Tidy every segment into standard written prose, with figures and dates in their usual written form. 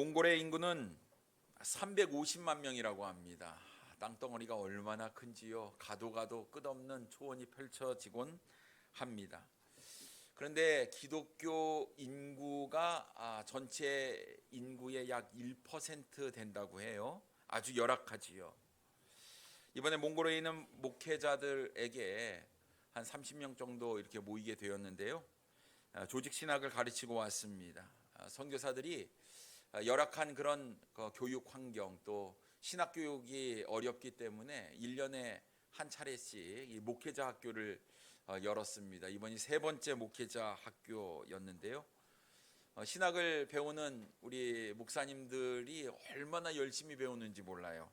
몽골의 인구는 350만 명이라고 합니다. 땅덩어리가 얼마나 큰지요. 가도 끝없는 초원이 펼쳐지곤 합니다. 그런데 기독교 인구가 전체 인구의 약 1% 된다고 해요. 아주 열악하지요. 이번에 몽골에 있는 목회자들에게 한 30명 정도 이렇게 모이게 되었는데요. 조직 신학을 가르치고 왔습니다. 선교사들이 열악한 그런 교육 환경 또 신학 교육이 어렵기 때문에 1년에 한 차례씩 이 목회자 학교를 열었습니다. 이번이 세 번째 목회자 학교였는데요. 신학을 배우는 우리 목사님들이 얼마나 열심히 배우는지 몰라요.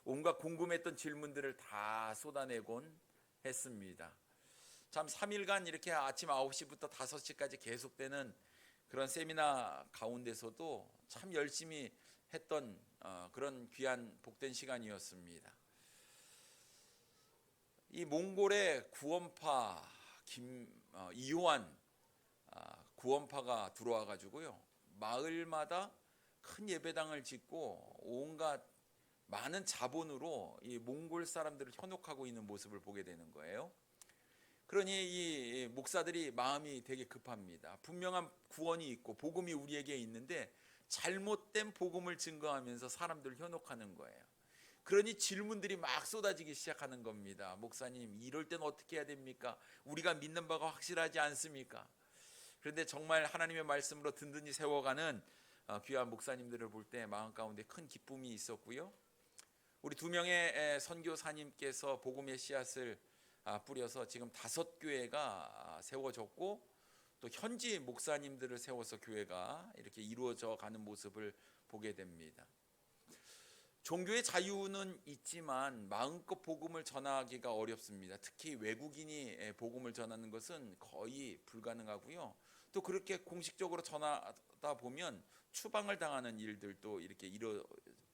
온갖 궁금했던 질문들을 다 쏟아내곤 했습니다. 참 3일간 이렇게 아침 9시부터 5시까지 계속되는 그런 세미나 가운데서도 참 열심히 했던 그런 귀한 복된 시간이었습니다. 이 몽골의 구원파 이호환 구원파가 들어와 가지고요. 마을마다 큰 예배당을 짓고 온갖 많은 자본으로 이 몽골 사람들을 현혹하고 있는 모습을 보게 되는 거예요. 그러니 이 목사들이 마음이 되게 급합니다. 분명한 구원이 있고 복음이 우리에게 있는데 잘못된 복음을 증거하면서 사람들을 현혹하는 거예요. 그러니 질문들이 막 쏟아지기 시작하는 겁니다. 목사님, 이럴 땐 어떻게 해야 됩니까? 우리가 믿는 바가 확실하지 않습니까? 그런데 정말 하나님의 말씀으로 든든히 세워가는 귀한 목사님들을 볼 때 마음 가운데 큰 기쁨이 있었고요. 우리 2명의 선교사님께서 복음의 씨앗을 뿌려서 지금 5교회가 세워졌고 또 현지 목사님들을 세워서 교회가 이렇게 이루어져 가는 모습을 보게 됩니다. 종교의 자유는 있지만 마음껏 복음을 전하기가 어렵습니다. 특히 외국인이 복음을 전하는 것은 거의 불가능하고요. 또 그렇게 공식적으로 전하다 보면 추방을 당하는 일들도 이렇게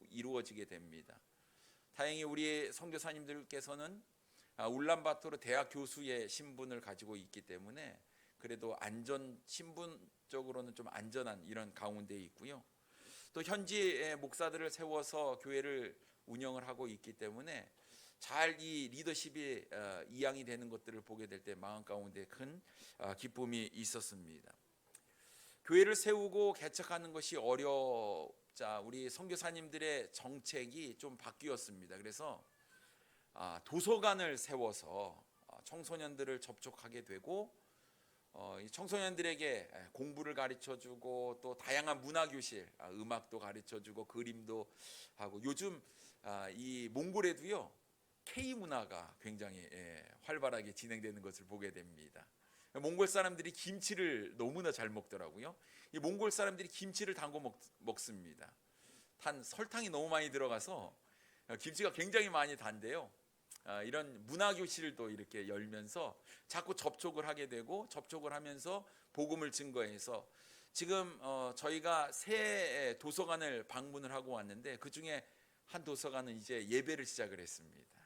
이루어지게 됩니다. 다행히 우리 선교사님들께서는 울란바토르 대학 교수의 신분을 가지고 있기 때문에 그래도 신분적으로는 좀 안전한 이런 가운데 있고요. 또 현지 목사들을 세워서 교회를 운영을 하고 있기 때문에 잘 이 리더십이 이양이 되는 것들을 보게 될 때 마음 가운데 큰 기쁨이 있었습니다. 교회를 세우고 개척하는 것이 어렵자 우리 선교사님들의 정책이 좀 바뀌었습니다. 그래서 도서관을 세워서 청소년들을 접촉하게 되고 청소년들에게 공부를 가르쳐주고 또 다양한 문화교실, 음악도 가르쳐주고 그림도 하고 요즘 이 몽골에도요 K 문화가 굉장히 활발하게 진행되는 것을 보게 됩니다. 몽골 사람들이 김치를 너무나 잘 먹더라고요. 이 몽골 사람들이 김치를 담궈 먹습니다. 설탕이 너무 많이 들어가서 김치가 굉장히 많이 단데요. 이런 문화교실도 이렇게 열면서 자꾸 접촉을 하게 되고 접촉을 하면서 복음을 증거해서 지금 저희가 새 도서관을 방문을 하고 왔는데 그 중에 한 도서관은 이제 예배를 시작을 했습니다.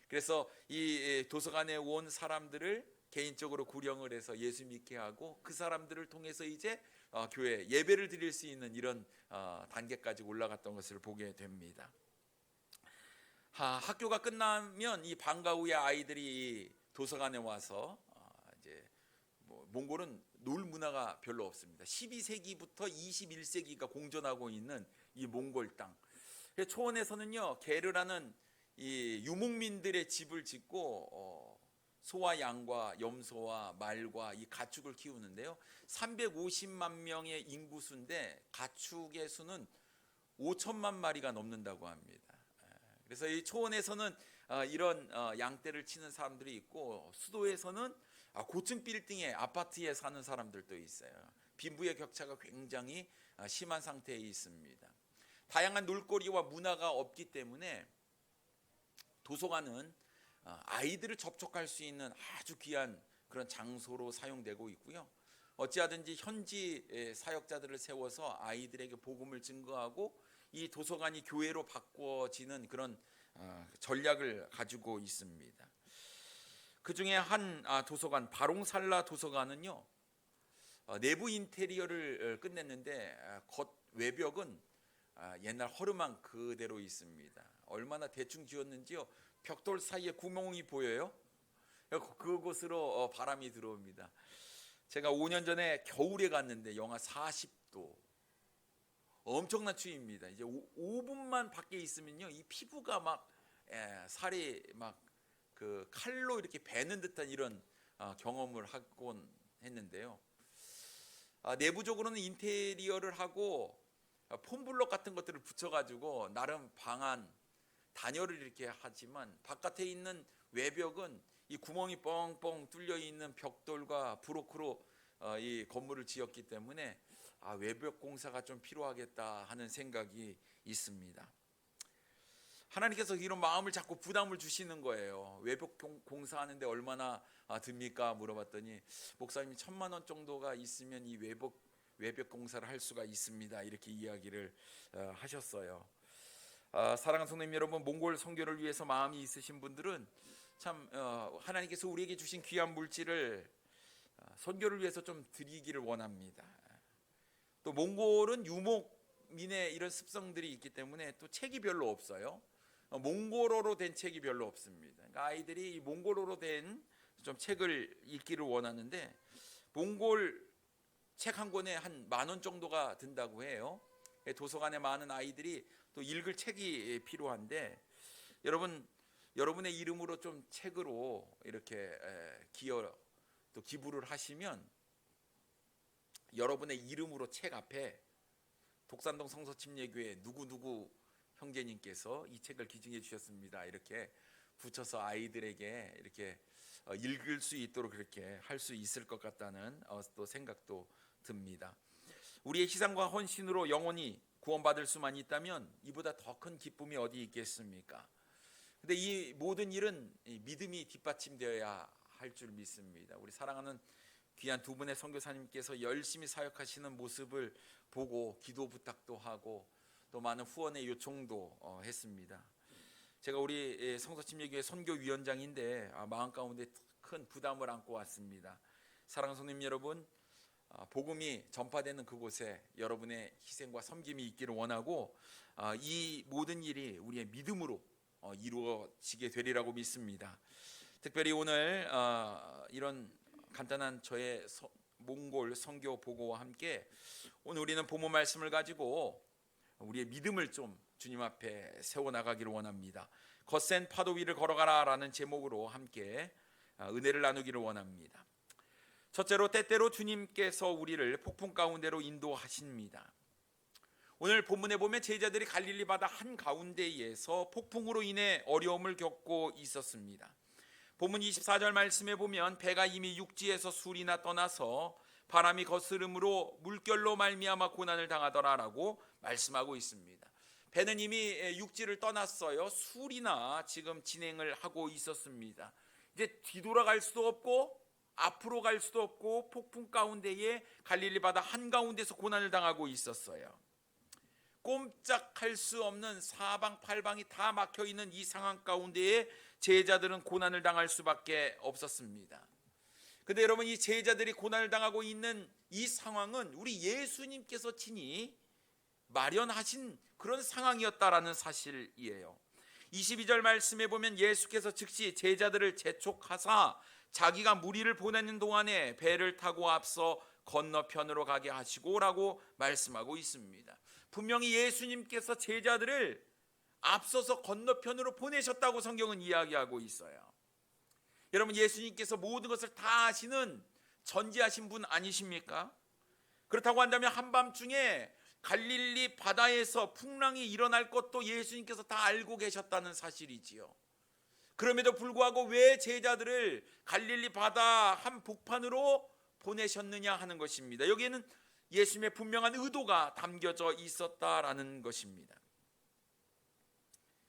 그래서 이 도서관에 온 사람들을 개인적으로 구령을 해서 예수 믿게 하고 그 사람들을 통해서 이제 교회 예배를 드릴 수 있는 이런 단계까지 올라갔던 것을 보게 됩니다. 학교가 끝나면 이 방과 후에 아이들이 도서관에 와서 이제 몽골은 놀 문화가 별로 없습니다. 12세기부터 21세기가 공존하고 있는 이 몽골 땅. 초원에서는요 게르라는 이 유목민들의 집을 짓고 소와 양과 염소와 말과 이 가축을 키우는데요. 350만 명의 인구수인데 가축의 수는 5천만 마리가 넘는다고 합니다. 그래서 이 초원에서는 이런 양떼를 치는 사람들이 있고 수도에서는 고층 빌딩의 아파트에 사는 사람들도 있어요. 빈부의 격차가 굉장히 심한 상태에 있습니다. 다양한 놀거리와 문화가 없기 때문에 도서관은 아이들을 접촉할 수 있는 아주 귀한 그런 장소로 사용되고 있고요. 어찌하든지 현지 사역자들을 세워서 아이들에게 복음을 증거하고 이 도서관이 교회로 바꿔지는 그런 전략을 가지고 있습니다. 그 중에 한 도서관 바롱살라 도서관은요 내부 인테리어를 끝냈는데 겉 외벽은 옛날 허름한 그대로 있습니다. 얼마나 대충 지었는지요. 벽돌 사이에 구멍이 보여요. 그곳으로 바람이 들어옵니다. 제가 5년 전에 겨울에 갔는데 영하 40도, 엄청난 추위입니다. 이제 5분만 밖에 있으면요, 이 피부가 막 살이 막 그 칼로 이렇게 베는 듯한 이런 경험을 하곤 했는데요. 내부적으로는 인테리어를 하고 폼블럭 같은 것들을 붙여가지고 나름 방안 단열을 이렇게 하지만 바깥에 있는 외벽은 이 구멍이 뻥뻥 뚫려 있는 벽돌과 브로크로 이 건물을 지었기 때문에 외벽 공사가 좀 필요하겠다 하는 생각이 있습니다. 하나님께서 이런 마음을 자꾸 부담을 주시는 거예요. 외벽 공사하는데 얼마나 듭니까? 물어봤더니 목사님이 1,000만 원 정도가 있으면 이 외벽 공사를 할 수가 있습니다. 이렇게 이야기를 하셨어요. 사랑하는 성도님 여러분, 몽골 선교를 위해서 마음이 있으신 분들은 참 하나님께서 우리에게 주신 귀한 물질을 선교를 위해서 좀 드리기를 원합니다. 또 몽골은 유목민의 이런 습성들이 있기 때문에 또 책이 별로 없어요. 몽골어로 된 책이 별로 없습니다. 그러니까 아이들이 이 몽골어로 된 좀 책을 읽기를 원하는데 몽골 책 한 권에 한 10,000원 정도가 든다고 해요. 도서관에 많은 아이들이 또 읽을 책이 필요한데 여러분의 이름으로 좀 책으로 이렇게 또 기부를 하시면 여러분의 이름으로 책 앞에 독산동 성서침례교회 누구누구 형제님께서 이 책을 기증해 주셨습니다. 이렇게 붙여서 아이들에게 이렇게 읽을 수 있도록 그렇게 할 수 있을 것 같다는 또 생각도 듭니다. 우리의 희생과 헌신으로 영원히 구원받을 수만 있다면 이보다 더 큰 기쁨이 어디 있겠습니까? 근데 이 모든 일은 믿음이 뒷받침되어야 할 줄 믿습니다. 우리 사랑하는 귀한 두 분의 선교사님께서 열심히 사역하시는 모습을 보고 기도 부탁도 하고 또 많은 후원의 요청도 했습니다. 제가 우리 성서침례교회 선교위원장인데 마음 가운데 큰 부담을 안고 왔습니다. 사랑하는 성도님 여러분, 복음이 전파되는 그곳에 여러분의 희생과 섬김이 있기를 원하고 이 모든 일이 우리의 믿음으로 이루어지게 되리라고 믿습니다. 특별히 오늘 이런 간단한 저의 몽골 선교 보고와 함께 오늘 우리는 본문 말씀을 가지고 우리의 믿음을 좀 주님 앞에 세워나가기를 원합니다. 거센 파도 위를 걸어가라 라는 제목으로 함께 은혜를 나누기를 원합니다. 첫째로, 때때로 주님께서 우리를 폭풍 가운데로 인도하십니다. 오늘 본문에 보면 제자들이 갈릴리 바다 한가운데에서 폭풍으로 인해 어려움을 겪고 있었습니다. 본문 24절 말씀에 보면 배가 이미 육지에서 술이나 떠나서 바람이 거스름으로 물결로 말미암아 고난을 당하더라라고 말씀하고 있습니다. 배는 이미 육지를 떠났어요. 술이나 지금 진행을 하고 있었습니다. 이제 뒤돌아갈 수도 없고 앞으로 갈 수도 없고 폭풍 가운데에 갈릴리 바다 한가운데서 고난을 당하고 있었어요. 꼼짝할 수 없는 사방팔방이 다 막혀있는 이 상황 가운데에 제자들은 고난을 당할 수밖에 없었습니다. 근데 여러분, 이 제자들이 고난을 당하고 있는 이 상황은 우리 예수님께서 친히 마련하신 그런 상황이었다라는 사실이에요. 22절 말씀에 보면 예수께서 즉시 제자들을 재촉하사 자기가 무리를 보내는 동안에 배를 타고 앞서 건너편으로 가게 하시고라고 말씀하고 있습니다. 분명히 예수님께서 제자들을 앞서서 건너편으로 보내셨다고 성경은 이야기하고 있어요. 여러분, 예수님께서 모든 것을 다 아시는 전지하신 분 아니십니까? 그렇다고 한다면 한밤중에 갈릴리 바다에서 풍랑이 일어날 것도 예수님께서 다 알고 계셨다는 사실이지요. 그럼에도 불구하고 왜 제자들을 갈릴리 바다 한복판으로 보내셨느냐 하는 것입니다. 여기에는 예수님의 분명한 의도가 담겨져 있었다라는 것입니다.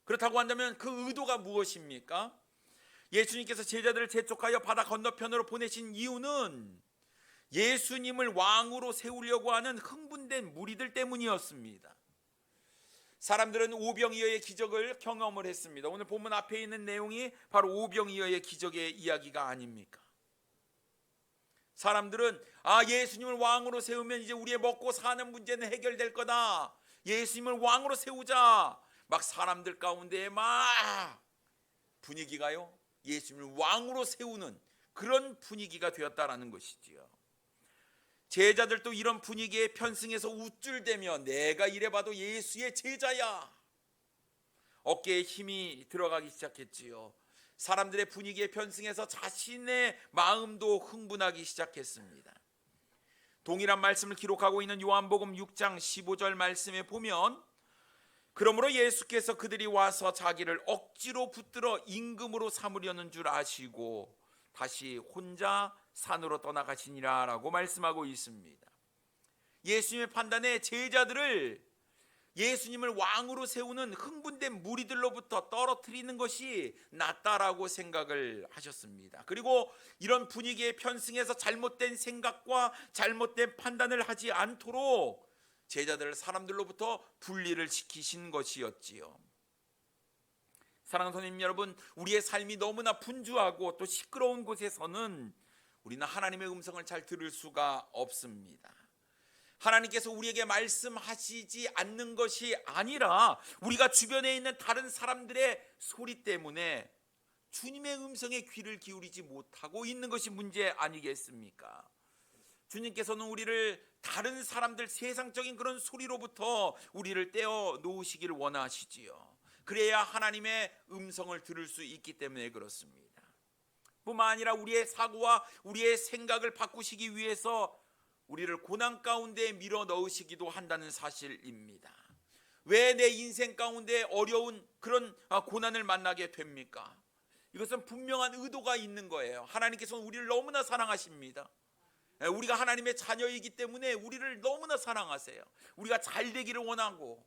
그렇다고 한다면 그 의도가 무엇입니까? 예수님께서 제자들을 재촉하여 바다 건너편으로 보내신 이유는 예수님을 왕으로 세우려고 하는 흥분된 무리들 때문이었습니다. 사람들은 오병이어의 기적을 경험을 했습니다. 오늘 본문 앞에 있는 내용이 바로 오병이어의 기적의 이야기가 아닙니까? 사람들은 예수님을 왕으로 세우면 이제 우리의 먹고 사는 문제는 해결될 거다. 예수님을 왕으로 세우자. 막 사람들 가운데 막 분위기가요, 예수님을 왕으로 세우는 그런 분위기가 되었다라는 것이지요. 제자들도 이런 분위기에 편승해서 우쭐대며 내가 이래봐도 예수의 제자야. 어깨에 힘이 들어가기 시작했지요. 사람들의 분위기에 편승해서 자신의 마음도 흥분하기 시작했습니다. 동일한 말씀을 기록하고 있는 요한복음 6장 15절 말씀에 보면, 그러므로 예수께서 그들이 와서 자기를 억지로 붙들어 임금으로 삼으려는 줄 아시고 다시 혼자 산으로 떠나가시니라 라고 말씀하고 있습니다. 예수님의 판단에 제자들을 예수님을 왕으로 세우는 흥분된 무리들로부터 떨어뜨리는 것이 낫다라고 생각을 하셨습니다. 그리고 이런 분위기에 편승해서 잘못된 생각과 잘못된 판단을 하지 않도록 제자들을 사람들로부터 분리를 시키신 것이었지요. 사랑하는 선생님 여러분, 우리의 삶이 너무나 분주하고 또 시끄러운 곳에서는 우리는 하나님의 음성을 잘 들을 수가 없습니다. 하나님께서 우리에게 말씀하시지 않는 것이 아니라 우리가 주변에 있는 다른 사람들의 소리 때문에 주님의 음성에 귀를 기울이지 못하고 있는 것이 문제 아니겠습니까? 주님께서는 우리를 다른 사람들 세상적인 그런 소리로부터 우리를 떼어 놓으시기를 원하시지요. 그래야 하나님의 음성을 들을 수 있기 때문에 그렇습니다. 뿐만 아니라 우리의 사고와 우리의 생각을 바꾸시기 위해서 우리를 고난 가운데 밀어 넣으시기도 한다는 사실입니다. 왜 내 인생 가운데 어려운 그런 고난을 만나게 됩니까? 이것은 분명한 의도가 있는 거예요. 하나님께서는 우리를 너무나 사랑하십니다. 우리가 하나님의 자녀이기 때문에 우리를 너무나 사랑하세요. 우리가 잘 되기를 원하고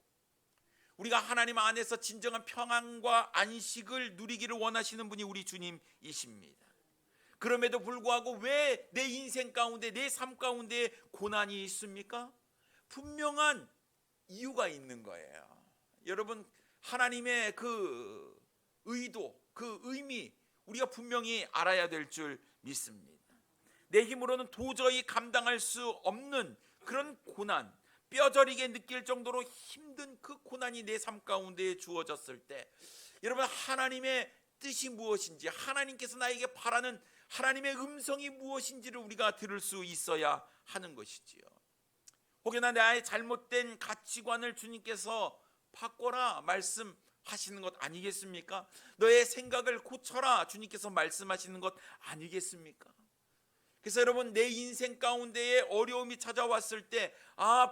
우리가 하나님 안에서 진정한 평안과 안식을 누리기를 원하시는 분이 우리 주님이십니다. 그럼에도 불구하고 왜 내 인생 가운데, 내 삶 가운데 고난이 있습니까? 분명한 이유가 있는 거예요. 여러분, 하나님의 그 의도, 그 의미 우리가 분명히 알아야 될 줄 믿습니다. 내 힘으로는 도저히 감당할 수 없는 그런 고난, 뼈저리게 느낄 정도로 힘든 그 고난이 내 삶 가운데 주어졌을 때, 여러분, 하나님의 뜻이 무엇인지, 하나님께서 나에게 바라는 하나님의 음성이 무엇인지를 우리가 들을 수 있어야 하는 것이지요. 혹여나 나의 잘못된 가치관을 주님께서 바꿔라 말씀하시는 것 아니겠습니까? 너의 생각을 고쳐라 주님께서 말씀하시는 것 아니겠습니까? 그래서 여러분, 내 인생 가운데에 어려움이 찾아왔을 때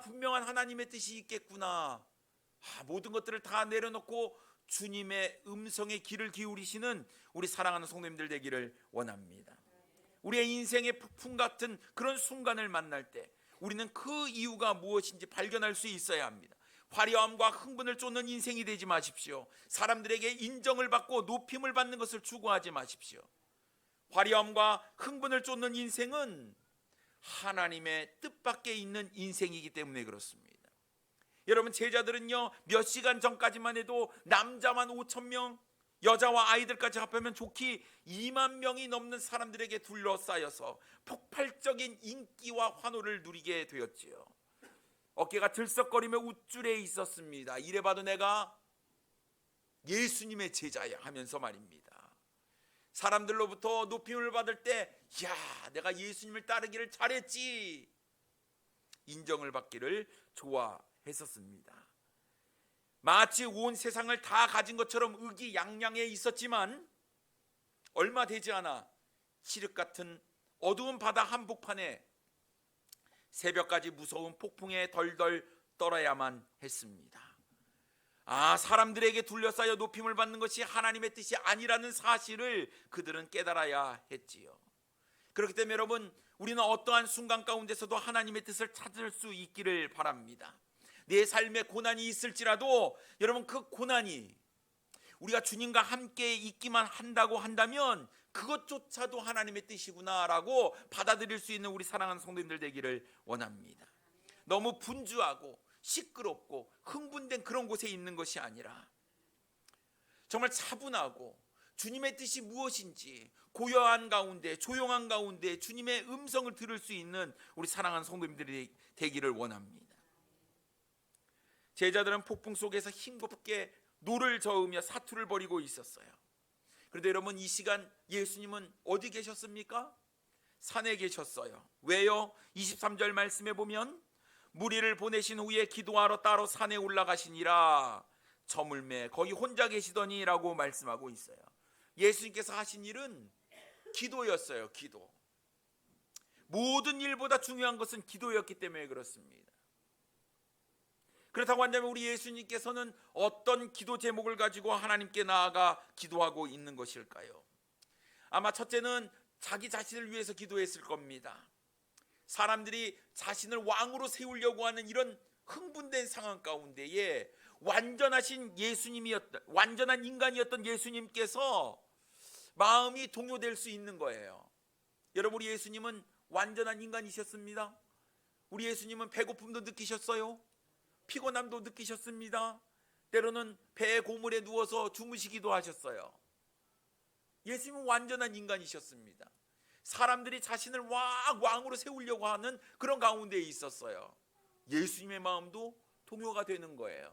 분명한 하나님의 뜻이 있겠구나, 모든 것들을 다 내려놓고 주님의 음성에 귀를 기울이시는 우리 사랑하는 성도님들 되기를 원합니다. 우리의 인생의 폭풍 같은 그런 순간을 만날 때 우리는 그 이유가 무엇인지 발견할 수 있어야 합니다. 화려함과 흥분을 쫓는 인생이 되지 마십시오. 사람들에게 인정을 받고 높임을 받는 것을 추구하지 마십시오. 화려함과 흥분을 쫓는 인생은 하나님의 뜻밖에 있는 인생이기 때문에 그렇습니다. 여러분, 제자들은요, 몇 시간 전까지만 해도 남자만 5,000명, 여자와 아이들까지 합하면 좋기 2만 명이 넘는 사람들에게 둘러싸여서 폭발적인 인기와 환호를 누리게 되었지요. 어깨가 들썩거리며 우쭐해 있었습니다. 이래봐도 내가 예수님의 제자야 하면서 말입니다. 사람들로부터 높임을 받을 때, 내가 예수님을 따르기를 잘했지, 인정을 받기를 좋아했었습니다. 마치 온 세상을 다 가진 것처럼 의기양양해 있었지만 얼마 되지 않아 칠흑 같은 어두운 바다 한복판에 새벽까지 무서운 폭풍에 덜덜 떨어야만 했습니다. 사람들에게 둘러싸여 높임을 받는 것이 하나님의 뜻이 아니라는 사실을 그들은 깨달아야 했지요. 그렇기 때문에 여러분, 우리는 어떠한 순간 가운데서도 하나님의 뜻을 찾을 수 있기를 바랍니다. 내 삶에 고난이 있을지라도 여러분, 그 고난이 우리가 주님과 함께 있기만 한다고 한다면 그것조차도 하나님의 뜻이구나라고 받아들일 수 있는 우리 사랑하는 성도님들 되기를 원합니다. 너무 분주하고 시끄럽고 흥분된 그런 곳에 있는 것이 아니라 정말 차분하고 주님의 뜻이 무엇인지 고요한 가운데, 조용한 가운데 주님의 음성을 들을 수 있는 우리 사랑하는 성도님들이 되기를 원합니다. 제자들은 폭풍 속에서 힘겹게 노를 저으며 사투를 벌이고 있었어요. 그런데 여러분, 이 시간 예수님은 어디 계셨습니까? 산에 계셨어요. 왜요? 23절 말씀에 보면 무리를 보내신 후에 기도하러 따로 산에 올라가시니라. 저물매 거기 혼자 계시더니 라고 말씀하고 있어요. 예수님께서 하신 일은 기도였어요. 기도. 모든 일보다 중요한 것은 기도였기 때문에 그렇습니다. 그렇다고 한다면 우리 예수님께서는 어떤 기도 제목을 가지고 하나님께 나아가 기도하고 있는 것일까요? 아마 첫째는 자기 자신을 위해서 기도했을 겁니다. 사람들이 자신을 왕으로 세우려고 하는 이런 흥분된 상황 가운데에 완전하신 예수님이었던, 완전한 인간이었던 예수님께서 마음이 동요될 수 있는 거예요. 여러분, 우리 예수님은 완전한 인간이셨습니다. 우리 예수님은 배고픔도 느끼셨어요. 피곤함도 느끼셨습니다. 때로는 배 고물에 누워서 주무시기도 하셨어요. 예수님은 완전한 인간이셨습니다. 사람들이 자신을 왕으로 세우려고 하는 그런 가운데에 있었어요. 예수님의 마음도 동요가 되는 거예요.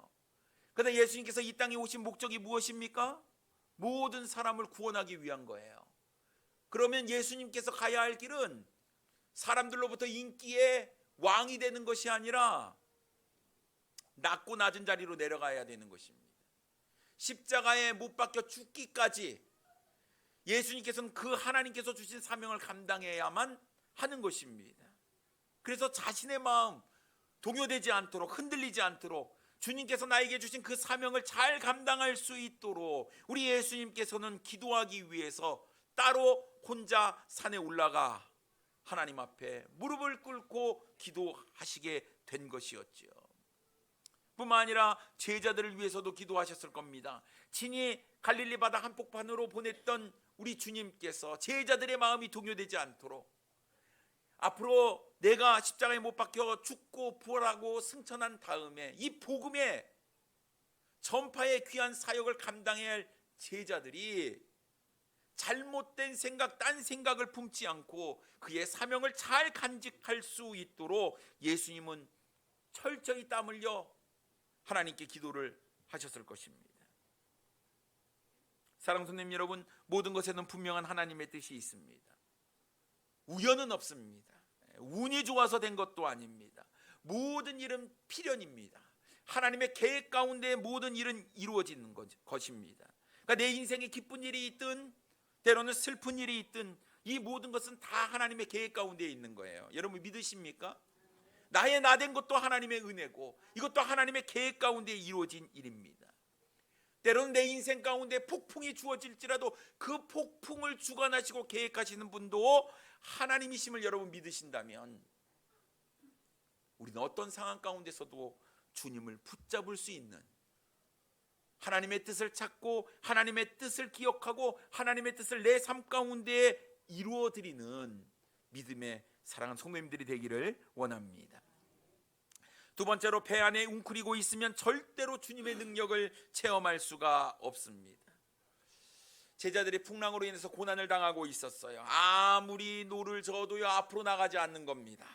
그런데 예수님께서 이 땅에 오신 목적이 무엇입니까? 모든 사람을 구원하기 위한 거예요. 그러면 예수님께서 가야 할 길은 사람들로부터 인기의 왕이 되는 것이 아니라 낮고 낮은 자리로 내려가야 되는 것입니다. 십자가에 못 박혀 죽기까지 예수님께서는 그 하나님께서 주신 사명을 감당해야만 하는 것입니다. 그래서 자신의 마음 동요되지 않도록, 흔들리지 않도록 주님께서 나에게 주신 그 사명을 잘 감당할 수 있도록 우리 예수님께서는 기도하기 위해서 따로 혼자 산에 올라가 하나님 앞에 무릎을 꿇고 기도하시게 된 것이었죠. 뿐만 아니라 제자들을 위해서도 기도하셨을 겁니다. 친히 갈릴리 바다 한복판으로 보냈던 우리 주님께서 제자들의 마음이 동요되지 않도록 앞으로 내가 십자가에 못 박혀 죽고 부활하고 승천한 다음에 이 복음의 전파의 귀한 사역을 감당해야 할 제자들이 잘못된 생각, 딴 생각을 품지 않고 그의 사명을 잘 간직할 수 있도록 예수님은 철저히 땀 흘려 하나님께 기도를 하셨을 것입니다. 사랑하는 성도님 여러분, 모든 것에는 분명한 하나님의 뜻이 있습니다. 우연은 없습니다. 운이 좋아서 된 것도 아닙니다. 모든 일은 필연입니다. 하나님의 계획 가운데 모든 일은 이루어지는 것입니다. 그러니까 내 인생에 기쁜 일이 있든 때로는 슬픈 일이 있든 이 모든 것은 다 하나님의 계획 가운데 있는 거예요. 여러분 믿으십니까? 나의 나된 것도 하나님의 은혜고 이것도 하나님의 계획 가운데 이루어진 일입니다. 때로는 내 인생 가운데 폭풍이 주어질지라도 그 폭풍을 주관하시고 계획하시는 분도 하나님이심을 여러분 믿으신다면 우리는 어떤 상황 가운데서도 주님을 붙잡을 수 있는, 하나님의 뜻을 찾고 하나님의 뜻을 기억하고 하나님의 뜻을 내 삶 가운데 이루어드리는 믿음의 사랑하는 성도님들이 되기를 원합니다. 두 번째로, 배 안에 웅크리고 있으면 절대로 주님의 능력을 체험할 수가 없습니다. 제자들이 풍랑으로 인해서 고난을 당하고 있었어요. 아무리 노를 저어도요 앞으로 나가지 않는 겁니다.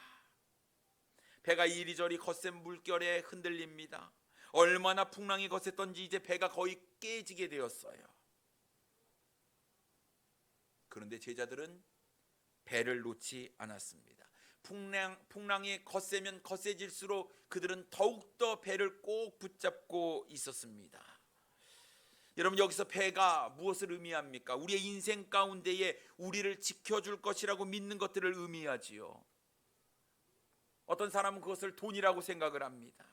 배가 이리저리 거센 물결에 흔들립니다. 얼마나 풍랑이 거셌던지 이제 배가 거의 깨지게 되었어요. 그런데 제자들은 배를 놓지 않았습니다. 풍랑이 거세면 거세질수록 그들은 더욱더 배를 꼭 붙잡고 있었습니다. 여러분, 여기서 배가 무엇을 의미합니까? 우리의 인생 가운데에 우리를 지켜줄 것이라고 믿는 것들을 의미하지요. 어떤 사람은 그것을 돈이라고 생각을 합니다.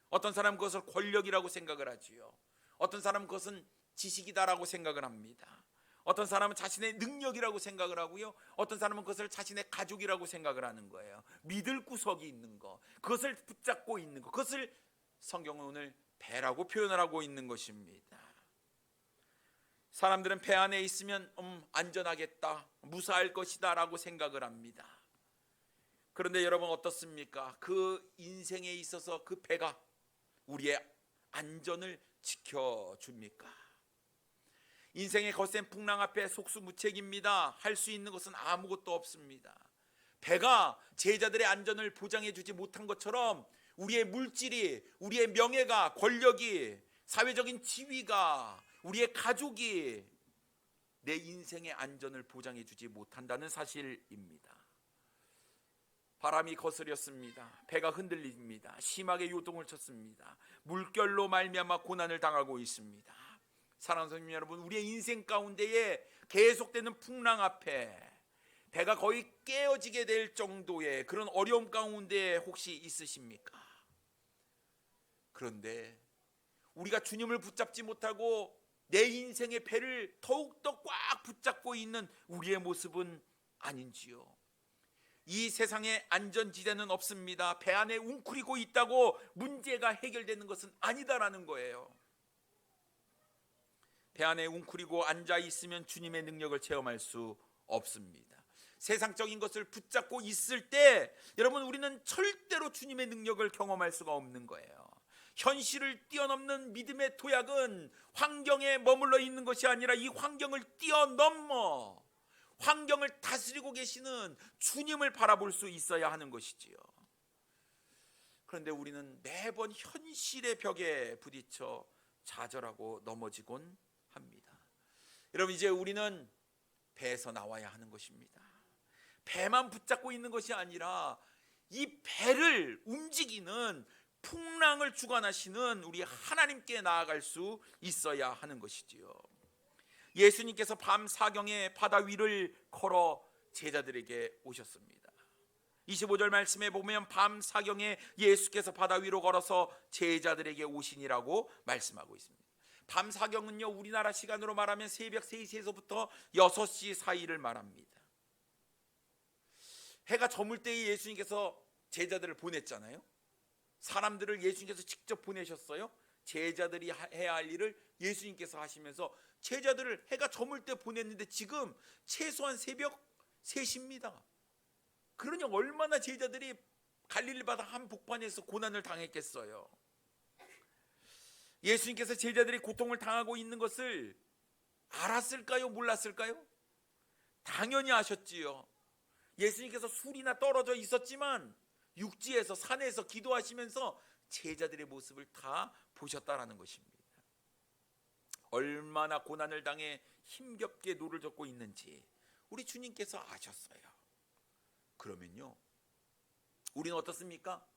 어떤 사람은 그것을 권력이라고 생각을 하지요. 어떤 사람은 그것은 지식이다라고 생각을 합니다. 어떤 사람은 자신의 능력이라고 생각을 하고요. 어떤 사람은 그것을 자신의 가족이라고 생각을 하는 거예요. 믿을 구석이 있는 거, 그것을 붙잡고 있는 거, 그것을 성경은 오늘 배라고 표현을 하고 있는 것입니다. 사람들은 배 안에 있으면 안전하겠다, 무사할 것이다 라고 생각을 합니다. 그런데 여러분 어떻습니까? 그 인생에 있어서 그 배가 우리의 안전을 지켜줍니까? 인생의 거센 풍랑 앞에 속수무책입니다. 할 수 있는 것은 아무것도 없습니다. 배가 제자들의 안전을 보장해 주지 못한 것처럼 우리의 물질이, 우리의 명예가, 권력이, 사회적인 지위가, 우리의 가족이 내 인생의 안전을 보장해 주지 못한다는 사실입니다. 바람이 거스렸습니다. 배가 흔들립니다. 심하게 요동을 쳤습니다. 물결로 말미암아 고난을 당하고 있습니다. 사랑하는 성도 여러분, 우리의 인생 가운데에 계속되는 풍랑 앞에 배가 거의 깨어지게 될 정도의 그런 어려움 가운데 혹시 있으십니까? 그런데 우리가 주님을 붙잡지 못하고 내 인생의 배를 더욱더 꽉 붙잡고 있는 우리의 모습은 아닌지요? 이 세상에 안전지대는 없습니다. 배 안에 웅크리고 있다고 문제가 해결되는 것은 아니다라는 거예요. 배 안에 웅크리고 앉아 있으면 주님의 능력을 체험할 수 없습니다. 세상적인 것을 붙잡고 있을 때 여러분, 우리는 절대로 주님의 능력을 경험할 수가 없는 거예요. 현실을 뛰어넘는 믿음의 도약은 환경에 머물러 있는 것이 아니라 이 환경을 뛰어넘어 환경을 다스리고 계시는 주님을 바라볼 수 있어야 하는 것이지요. 그런데 우리는 매번 현실의 벽에 부딪혀 좌절하고 넘어지곤 합니다. 여러분, 이제 우리는 배에서 나와야 하는 것입니다. 배만 붙잡고 있는 것이 아니라 이 배를 움직이는 풍랑을 주관하시는 우리 하나님께 나아갈 수 있어야 하는 것이지요. 예수님께서 밤 사경에 바다 위를 걸어 제자들에게 오셨습니다. 25절 말씀에 보면 밤 사경에 예수께서 바다 위로 걸어서 제자들에게 오시니라고 말씀하고 있습니다. 밤 사경은요, 우리나라 시간으로 말하면 새벽 3시에서부터 6시 사이를 말합니다. 해가 저물 때에 예수님께서 제자들을 보냈잖아요. 사람들을 예수님께서 직접 보내셨어요. 제자들이 해야 할 일을 예수님께서 하시면서 제자들을 해가 저물 때 보냈는데 지금 최소한 새벽 3시입니다. 그러니 얼마나 제자들이 갈릴리 바다 한복판에서 고난을 당했겠어요. 예수님께서 제자들이 고통을 당하고 있는 것을 알았을까요? 몰랐을까요? 당연히 아셨지요. 예수님께서 술이나 떨어져 있었지만 육지에서, 산에서 기도하시면서 제자들의 모습을 다 보셨다라는 것입니다. 얼마나 고난을 당해 힘겹게 노를 젓고 있는지 우리 주님께서 아셨어요. 그러면요, 우리는 어떻습니까?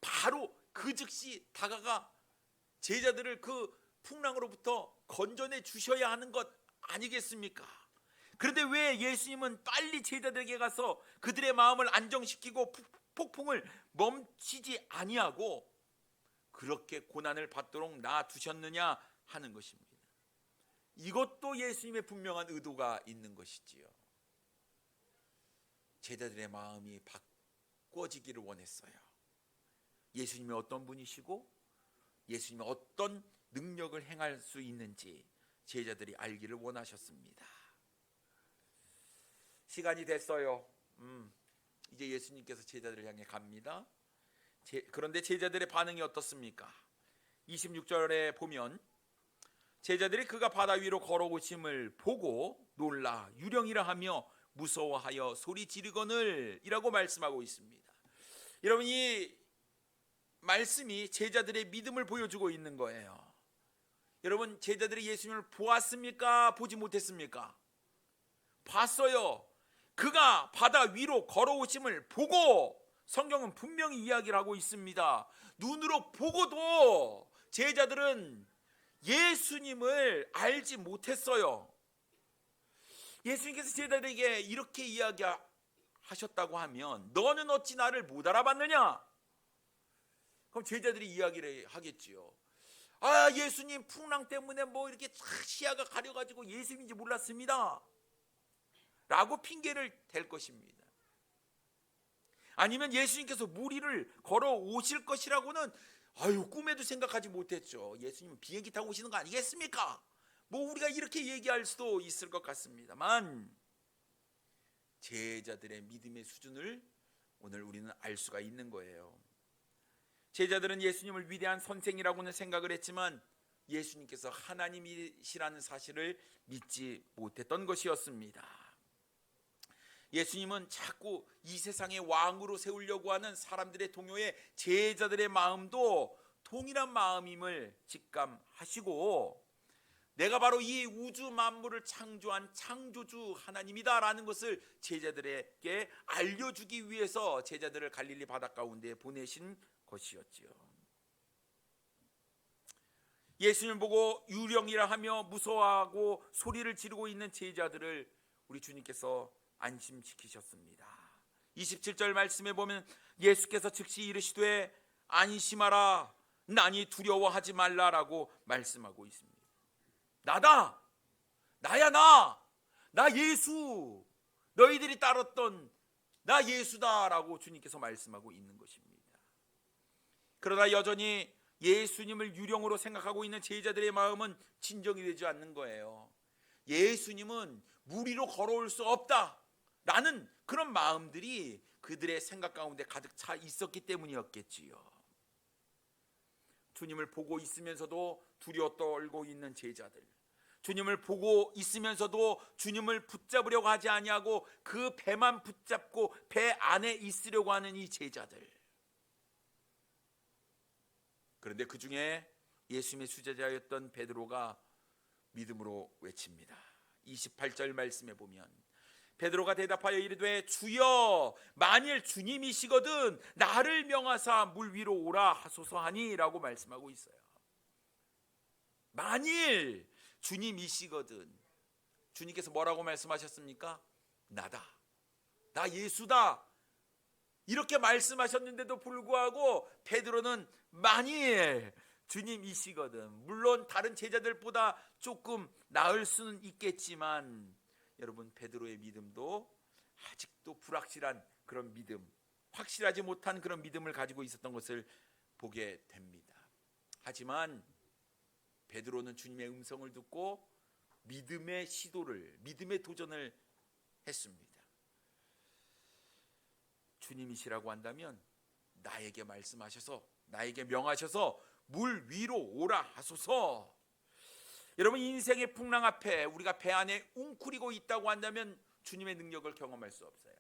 바로 그 즉시 다가가 제자들을 그 풍랑으로부터 건져내 주셔야 하는 것 아니겠습니까? 그런데 왜 예수님은 빨리 제자들에게 가서 그들의 마음을 안정시키고 폭풍을 멈추지 아니하고 그렇게 고난을 받도록 놔두셨느냐 하는 것입니다. 이것도 예수님의 분명한 의도가 있는 것이지요. 제자들의 마음이 바꿔지기를 원했어요. 예수님이 어떤 분이시고 예수님이 어떤 능력을 행할 수 있는지 제자들이 알기를 원하셨습니다. 시간이 됐어요. 이제 예수님께서 제자들을 향해 갑니다. 그런데 제자들의 반응이 어떻습니까? 26절에 보면 제자들이 그가 바다 위로 걸어오심을 보고 놀라 유령이라 하며 무서워하여 소리 지르거늘 이라고 말씀하고 있습니다. 여러분, 이 말씀이 제자들의 믿음을 보여주고 있는 거예요. 여러분, 제자들이 예수님을 보았습니까? 보지 못했습니까? 봤어요. 그가 바다 위로 걸어오심을 보고, 성경은 분명히 이야기를 하고 있습니다. 눈으로 보고도 제자들은 예수님을 알지 못했어요. 예수님께서 제자들에게 이렇게 이야기하셨다고 하면 너는 어찌 나를 못 알아봤느냐? 그럼 제자들이 이야기를 하겠지요. 아, 예수님 풍랑 때문에 뭐 이렇게 시야가 가려가지고 예수님인지 몰랐습니다 라고 핑계를 댈 것입니다. 아니면 예수님께서 물 위를 걸어 오실 것이라고는 꿈에도 생각하지 못했죠. 예수님은 비행기 타고 오시는 거 아니겠습니까? 뭐 우리가 이렇게 얘기할 수도 있을 것 같습니다만, 제자들의 믿음의 수준을 오늘 우리는 알 수가 있는 거예요. 제자들은 예수님을 위대한 선생이라고는 생각을 했지만 예수님께서 하나님이시라는 사실을 믿지 못했던 것이었습니다. 예수님은 자꾸 이 세상의 왕으로 세우려고 하는 사람들의 동요에 제자들의 마음도 동일한 마음임을 직감하시고, 내가 바로 이 우주 만물을 창조한 창조주 하나님이다라는 것을 제자들에게 알려주기 위해서 제자들을 갈릴리 바다 가운데 보내신 것이었지요. 예수님 보고 유령이라 하며 무서워하고 소리를 지르고 있는 제자들을 우리 주님께서 안심시키셨습니다. 27절 말씀에 보면 예수께서 즉시 이르시되 안심하라, 나니 두려워하지 말라라고 말씀하고 있습니다. 나다, 나야, 나 예수, 너희들이 따랐던 나 예수다라고 주님께서 말씀하고 있는 것입니다. 그러나 여전히 예수님을 유령으로 생각하고 있는 제자들의 마음은 진정이 되지 않는 거예요. 예수님은 무리로 걸어올 수 없다라는 그런 마음들이 그들의 생각 가운데 가득 차 있었기 때문이었겠지요. 주님을 보고 있으면서도 두려워 떨고 있는 제자들, 주님을 보고 있으면서도 주님을 붙잡으려고 하지 아니하고 그 배만 붙잡고 배 안에 있으려고 하는 이 제자들. 그런데 그 중에 예수님의 수제자였던 베드로가 믿음으로 외칩니다. 28절 말씀에 보면 베드로가 대답하여 이르되 주여, 만일 주님이시거든 나를 명하사 물 위로 오라 하소서 하니라고 말씀하고 있어요. 만일 주님이시거든, 주님께서 뭐라고 말씀하셨습니까? 나다, 나 예수다, 이렇게 말씀하셨는데도 불구하고 베드로는 만일 주님이시거든, 물론 다른 제자들보다 조금 나을 수는 있겠지만, 여러분 베드로의 믿음도 아직도 불확실한 그런 믿음, 확실하지 못한 그런 믿음을 가지고 있었던 것을 보게 됩니다. 하지만 베드로는 주님의 음성을 듣고 믿음의 시도를, 믿음의 도전을 했습니다. 주님이시라고 한다면 나에게 말씀하셔서, 나에게 명하셔서 물 위로 오라 하소서. 여러분, 인생의 풍랑 앞에 우리가 배 안에 웅크리고 있다고 한다면 주님의 능력을 경험할 수 없어요.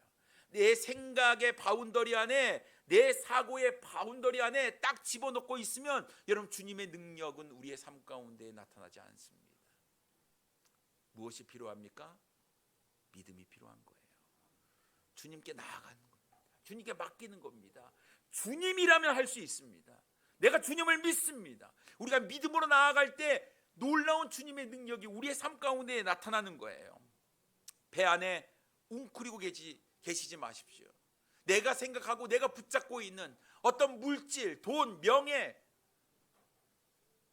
내 생각의 바운더리 안에, 내 사고의 바운더리 안에 딱 집어넣고 있으면 여러분 주님의 능력은 우리의 삶 가운데 나타나지 않습니다. 무엇이 필요합니까? 믿음이 필요한 거예요. 주님께 나아가는 겁니다. 주님께 맡기는 겁니다. 주님이라면 할 수 있습니다. 내가 주님을 믿습니다. 우리가 믿음으로 나아갈 때 놀라운 주님의 능력이 우리의 삶 가운데 나타나는 거예요. 배 안에 웅크리고 계시지 마십시오. 내가 생각하고 내가 붙잡고 있는 어떤 물질, 돈, 명예,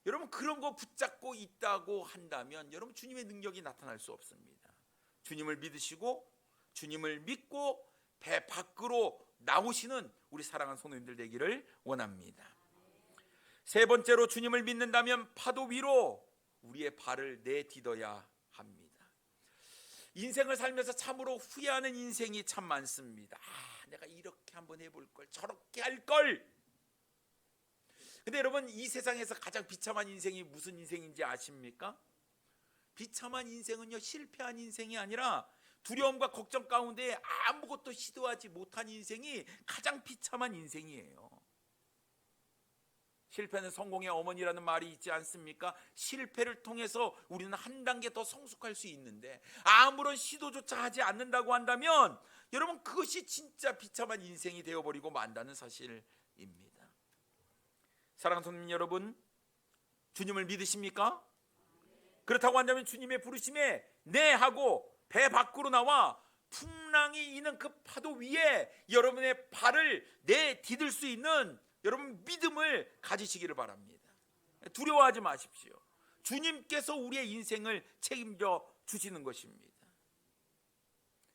여러분 그런 거 붙잡고 있다고 한다면 여러분 주님의 능력이 나타날 수 없습니다. 주님을 믿으시고 주님을 믿고 배 밖으로 나오시는 우리 사랑하는 성도님들 되기를 원합니다. 세 번째로, 주님을 믿는다면 파도 위로 우리의 발을 내딛어야 합니다. 인생을 살면서 참으로 후회하는 인생이 참 많습니다. 내가 이렇게 한번 해볼 걸, 저렇게 할 걸. 근데 여러분, 이 세상에서 가장 비참한 인생이 무슨 인생인지 아십니까? 비참한 인생은요, 실패한 인생이 아니라 두려움과 걱정 가운데 아무것도 시도하지 못한 인생이 가장 비참한 인생이에요. 실패는 성공의 어머니라는 말이 있지 않습니까? 실패를 통해서 우리는 한 단계 더 성숙할 수 있는데 아무런 시도조차 하지 않는다고 한다면 여러분 그것이 진짜 비참한 인생이 되어버리고 만다는 사실입니다. 사랑하는 성도님 여러분, 주님을 믿으십니까? 그렇다고 한다면 주님의 부르심에 네 하고 배 밖으로 나와 풍랑이 있는 그 파도 위에 여러분의 발을 내디딜 수 있는 여러분 믿음을 가지시기를 바랍니다. 두려워하지 마십시오. 주님께서 우리의 인생을 책임져 주시는 것입니다.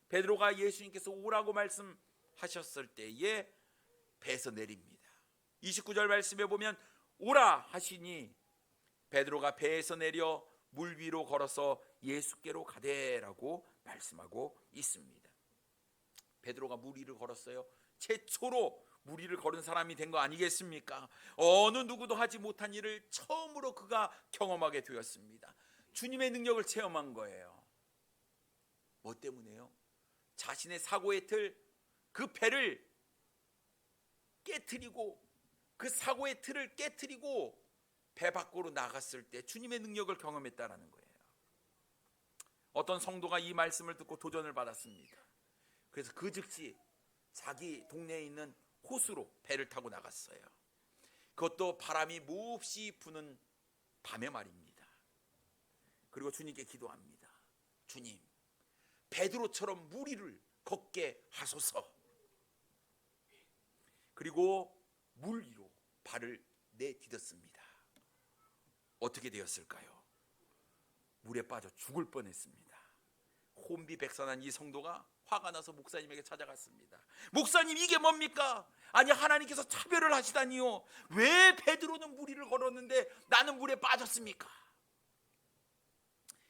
베드로가 예수님께서 오라고 말씀하셨을 때에 배에서 내립니다. 29절 말씀에 보면 오라 하시니 베드로가 배에서 내려 물 위로 걸어서 예수께로 가되라고 말씀하고 있습니다. 베드로가 물 위를 걸었어요. 최초로 무리를 걸은 사람이 된 거 아니겠습니까? 어느 누구도 하지 못한 일을 처음으로 그가 경험하게 되었습니다. 주님의 능력을 체험한 거예요. 뭐 때문에요? 자신의 사고의 틀, 그 배를 깨트리고, 그 사고의 틀을 깨트리고 배 밖으로 나갔을 때 주님의 능력을 경험했다라는 거예요. 어떤 성도가 이 말씀을 듣고 도전을 받았습니다. 그래서 그 즉시 자기 동네에 있는 호수로 배를 타고 나갔어요. 그것도 바람이 몹시 부는 밤에 말입니다. 그리고 주님께 기도합니다. 주님, 베드로처럼 물 위를 걷게 하소서. 그리고 물 위로 발을 내디뎠습니다. 어떻게 되었을까요? 물에 빠져 죽을 뻔했습니다. 혼비백산한 이 성도가 화가 나서 목사님에게 찾아갔습니다. 목사님, 이게 뭡니까? 아니, 하나님께서 차별을 하시다니요. 왜 베드로는 물 위를 걸었는데 나는 물에 빠졌습니까?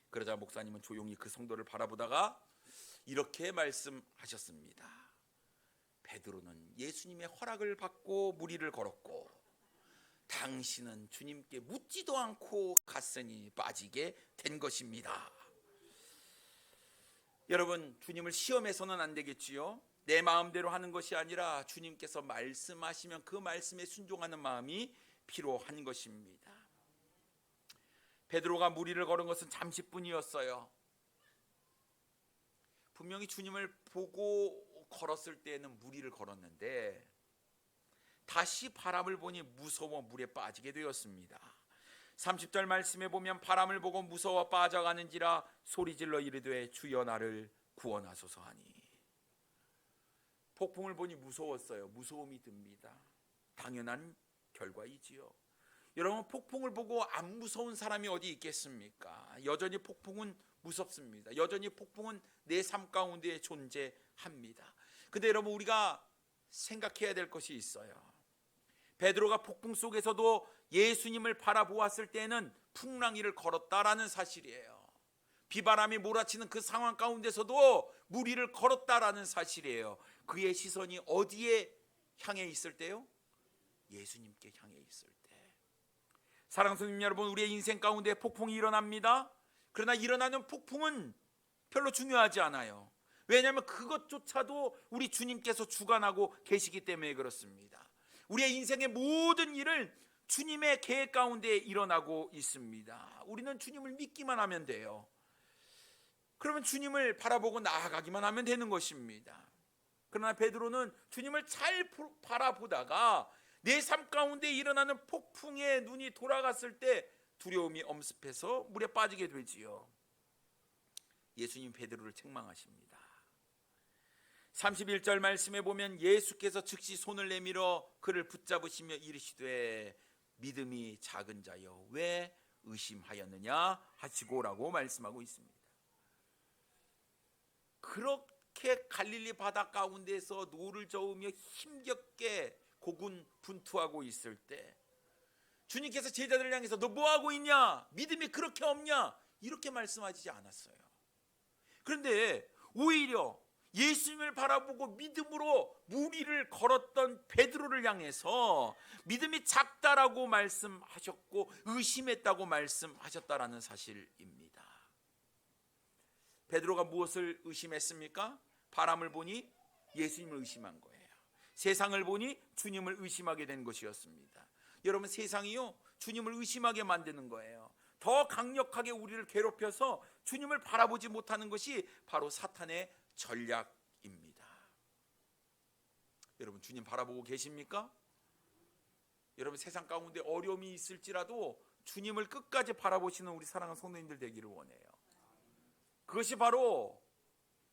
그러자 목사님은 조용히 그 성도를 바라보다가 이렇게 말씀하셨습니다. 베드로는 예수님의 허락을 받고 물 위를 걸었고, 당신은 주님께 묻지도 않고 갔으니 빠지게 된 것입니다. 여러분, 주님을 시험해서는 안 되겠지요. 내 마음대로 하는 것이 아니라 주님께서 말씀하시면 그 말씀에 순종하는 마음이 필요한 것입니다. 베드로가 물 위를 걸은 것은 잠시뿐이었어요. 분명히 주님을 보고 걸었을 때에는 물 위를 걸었는데 다시 바람을 보니 무서워 물에 빠지게 되었습니다. 30절 말씀에 보면 바람을 보고 무서워 빠져가는지라 소리질러 이르되 주여 나를 구원하소서 하니. 폭풍을 보니 무서웠어요. 무서움이 듭니다. 당연한 결과이지요. 여러분, 폭풍을 보고 안 무서운 사람이 어디 있겠습니까? 여전히 폭풍은 무섭습니다. 여전히 폭풍은 내 삶 가운데 존재합니다. 근데 여러분, 우리가 생각해야 될 것이 있어요. 베드로가 폭풍 속에서도 예수님을 바라보았을 때는 풍랑이를 걸었다라는 사실이에요. 비바람이 몰아치는 그 상황 가운데서도 물 위를 걸었다라는 사실이에요. 그의 시선이 어디에 향해 있을 때요? 예수님께 향해 있을 때. 사랑하는 성도 여러분, 우리의 인생 가운데 폭풍이 일어납니다. 그러나 일어나는 폭풍은 별로 중요하지 않아요. 왜냐하면 그것조차도 우리 주님께서 주관하고 계시기 때문에 그렇습니다. 우리의 인생의 모든 일을 주님의 계획 가운데 일어나고 있습니다. 우리는 주님을 믿기만 하면 돼요. 그러면 주님을 바라보고 나아가기만 하면 되는 것입니다. 그러나 베드로는 주님을 잘 바라보다가 내 삶 가운데 일어나는 폭풍에 눈이 돌아갔을 때 두려움이 엄습해서 물에 빠지게 되지요. 예수님 베드로를 책망하십니다. 31절 말씀에 보면 예수께서 즉시 손을 내밀어 그를 붙잡으시며 이르시되 믿음이 작은 자여 왜 의심하였느냐 하시고라고 말씀하고 있습니다. 그렇게 갈릴리 바다 가운데서 노를 저으며 힘겹게 고군분투하고 있을 때 주님께서 제자들을 향해서 너 뭐하고 있냐? 믿음이 그렇게 없냐? 이렇게 말씀하시지 않았어요. 그런데 오히려 예수님을 바라보고 믿음으로 물 위를 걸었던 베드로를 향해서 믿음이 작다라고 말씀하셨고 의심했다고 말씀하셨다라는 사실입니다. 베드로가 무엇을 의심했습니까? 바람을 보니 예수님을 의심한 거예요. 세상을 보니 주님을 의심하게 된 것이었습니다. 여러분, 세상이요 주님을 의심하게 만드는 거예요. 더 강력하게 우리를 괴롭혀서 주님을 바라보지 못하는 것이 바로 사탄의 전략입니다. 여러분, 주님 바라보고 계십니까? 여러분, 세상 가운데 어려움이 있을지라도 주님을 끝까지 바라보시는 우리 사랑하는 성도님들 되기를 원해요. 그것이 바로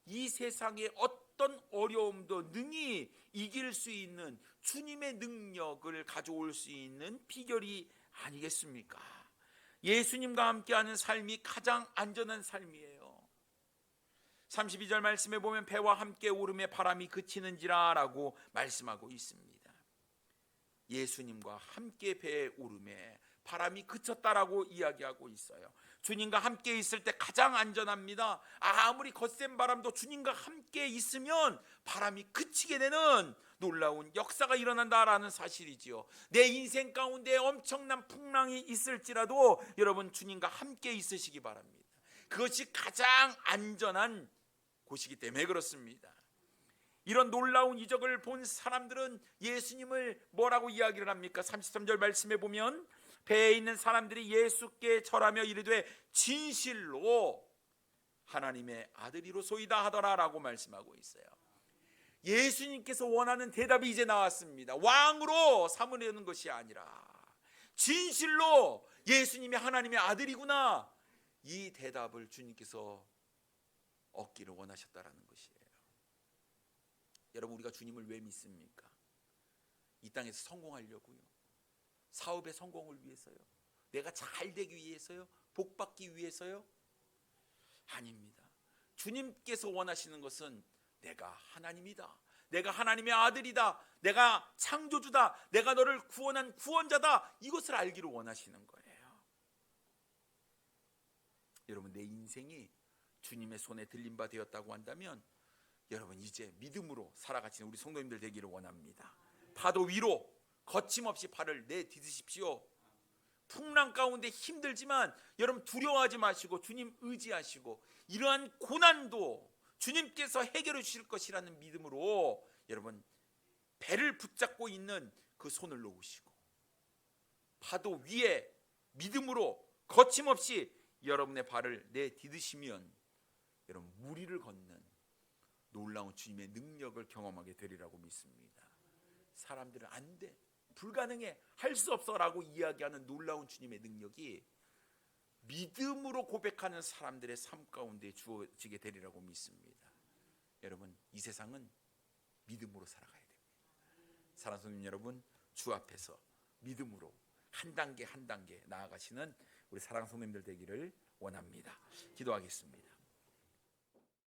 이 세상의 어떤 어려움도 능히 이길 수 있는 주님의 능력을 가져올 수 있는 비결이 아니겠습니까? 예수님과 함께하는 삶이 가장 안전한 삶이에요. 32절 말씀에 보면 배와 함께 오름에 바람이 그치는지라 라고 말씀하고 있습니다. 예수님과 함께 배에 오름에 바람이 그쳤다라고 이야기하고 있어요. 주님과 함께 있을 때 가장 안전합니다. 아무리 거센 바람도 주님과 함께 있으면 바람이 그치게 되는 놀라운 역사가 일어난다라는 사실이지요. 내 인생 가운데 엄청난 풍랑이 있을지라도 여러분 주님과 함께 있으시기 바랍니다. 그것이 가장 안전한 곳이기 때문에 그렇습니다. 이런 놀라운 이적을 본 사람들은 예수님을 뭐라고 이야기를 합니까? 33절 말씀에 보면 배에 있는 사람들이 예수께 절하며 이르되 진실로 하나님의 아들이로소이다 하더라라고 말씀하고 있어요. 예수님께서 원하는 대답이 이제 나왔습니다. 왕으로 삼으려는 것이 아니라 진실로 예수님이 하나님의 아들이구나, 이 대답을 주님께서 얻기를 원하셨다라는 것이에요. 여러분, 우리가 주님을 왜 믿습니까? 이 땅에서 성공하려고요? 사업의 성공을 위해서요? 내가 잘 되기 위해서요? 복 받기 위해서요? 아닙니다. 주님께서 원하시는 것은 내가 하나님이다, 내가 하나님의 아들이다, 내가 창조주다, 내가 너를 구원한 구원자다, 이것을 알기를 원하시는 거예요. 여러분, 내 인생이 주님의 손에 들린 바 되었다고 한다면 여러분 이제 믿음으로 살아가시는 우리 성도님들 되기를 원합니다. 파도 위로 거침없이 발을 내디디십시오. 풍랑 가운데 힘들지만 여러분 두려워하지 마시고 주님 의지하시고 이러한 고난도 주님께서 해결해 주실 것이라는 믿음으로 여러분 배를 붙잡고 있는 그 손을 놓으시고 파도 위에 믿음으로 거침없이 여러분의 발을 내디디시면 여러분 무리를 걷는 놀라운 주님의 능력을 경험하게 되리라고 믿습니다. 사람들은 안 돼, 불가능해, 할 수 없어라고 이야기하는 놀라운 주님의 능력이 믿음으로 고백하는 사람들의 삶 가운데 주어지게 되리라고 믿습니다. 여러분, 이 세상은 믿음으로 살아가야 됩니다. 사랑하는 성도님 여러분, 주 앞에서 믿음으로 한 단계 한 단계 나아가시는 우리 사랑하는 성도님들 되기를 원합니다. 기도하겠습니다.